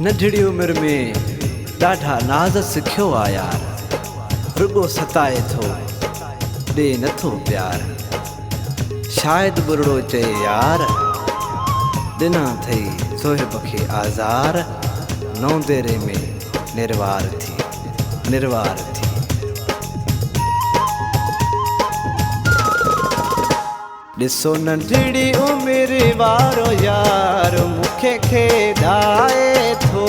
नंढड़ी उम्र में ॾाढा नाज़ सिखियो आ यार, रुगो सताए थो ॾे नथो प्यार। शायद बुरड़ो चए यार, ॾिना थई सोहिब खे आज़ार। नौंदेरे में निर्वार थी ॾिसो नंढड़ी उमिरि वारो यार मूंखे खेॾाए थो,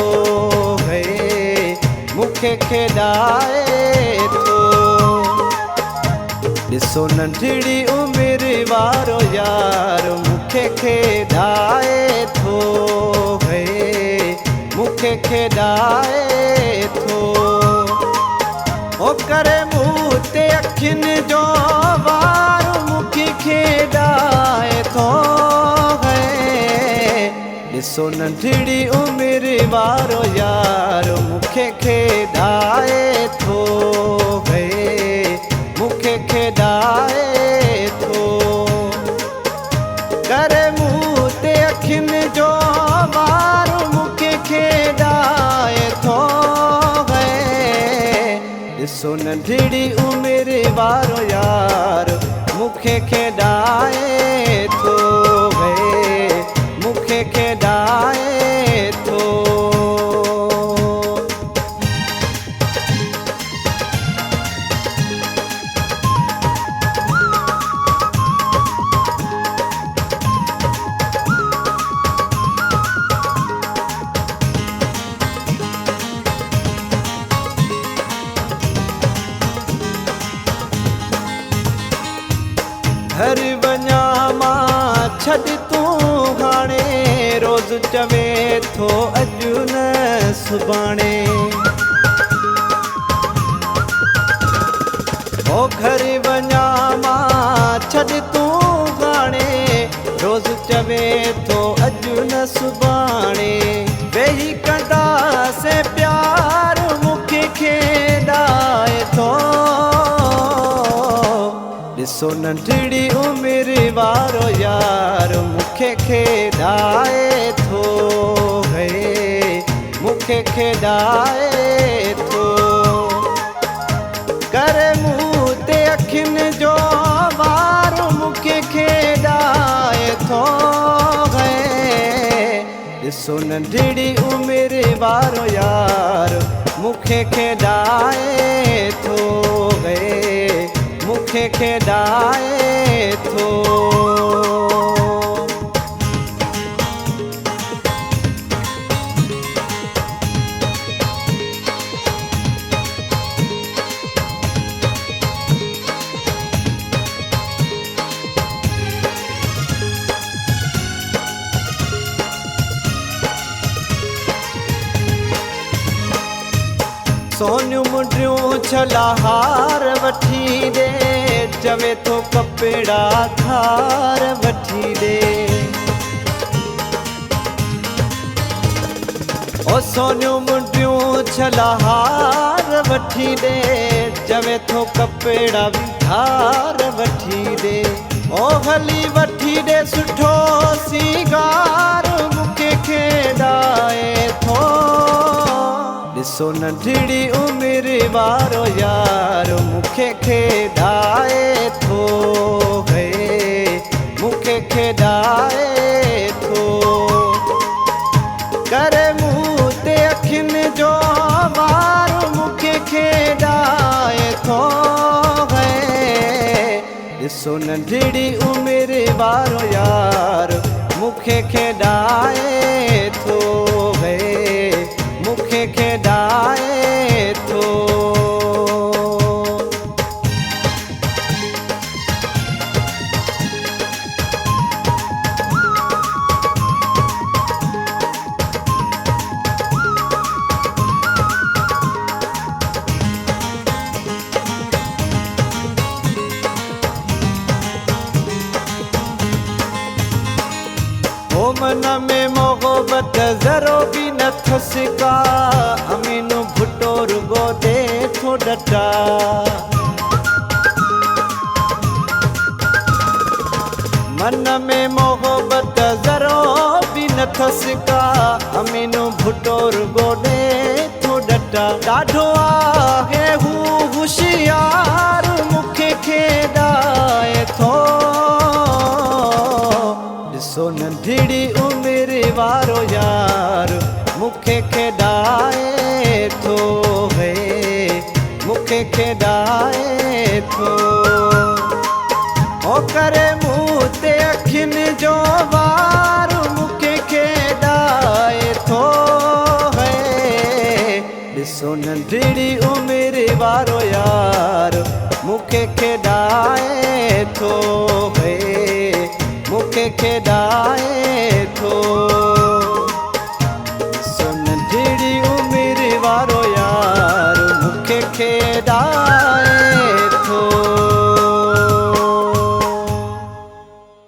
मूंखे खेॾाए थो। ॾिसो नंढड़ी उमिरि वारो यार मूंखे खेॾाए थो, मूंखे खेॾाए थो। ओ करे मूं ते अखियुनि जो वार मूंखे खेॾाए थो। ॾिसो नंढड़ी उमिरि वारो यार मूंखे खेॾाए थो, मूंखे खेॾाए थो। करे मूं ते अखियुनि जो वार मूंखे खेॾाए थो। ॾिसो नंढड़ी उमिरि वारो यार मूंखे खेॾाए थो, मूंखे खेॾाए थो। घर वञा मां छॾ तूं हाणे, रोज़ चवे थो अॼु न सुभाणे। ओ घर वञा मां छॾ तूं हाणे, रोज़ चवे थो अॼु न सुभाणे। वेही कंदासीं प्यार मूंखे खेॾाए थो। ॾिसो नंढड़ी उमिरि वारो यार मूंखे खेॾाए थो, मूंखे खेॾाए थो। करे मूं ते अखियुनि जो वार मूंखे खेॾाए थो। ॾिसो नंढड़ी उमिरि वारो यार मूंखे खेॾाए थो, मूंखे खेॾाए थो। सोनियूं मुंडियूं छला हार वठी ॾे, चवे थो कपिड़ा धार वठी ॾे। ओ सोनियूं मुंडियूं छला हार वठी ॾे, चवे थो कपिड़ा बि धार वठी ॾे। ओ हली वठी ॾे सुठो सीगार मूंखे खेॾाए थो। ॾिसो नंढड़ी उमिरि वारो यार मूंखे खेॾाए थो, मूंखे खेॾाए थो। करे मूं ते अखियुनि जो वार मूंखे खेॾाए थो। ॾिसो नंढड़ी उमिरि वारो यार मूंखे खेॾाए थो, मूंखे खेॾाए थो। ओ मन में मोहब्बत ज़रो बि नथो सिका, अमीनो भुट्टो रुगो दे थो डटा। मन में मोहब्बत ज़रो बि न अथसि का अमीनो भुटोर गोॾे थो डटा ॾाढो आहे हू होशियार मूंखे खेॾाए थो ॾिसो नंढड़ी उमिरि वारो यार मूंखे खेॾाए थो हे मूंखे खेॾाए थो ओ करे मूं ते अखियुनि जो वार मूंखे खेॾाए थो है ॾिसो नंढड़ी उमिरि वारो यार मूंखे खेॾाए थो है मूंखे खेॾाए थो ॾिसो नंढड़ी उमिरि वारो यार मूंखे खेॾाए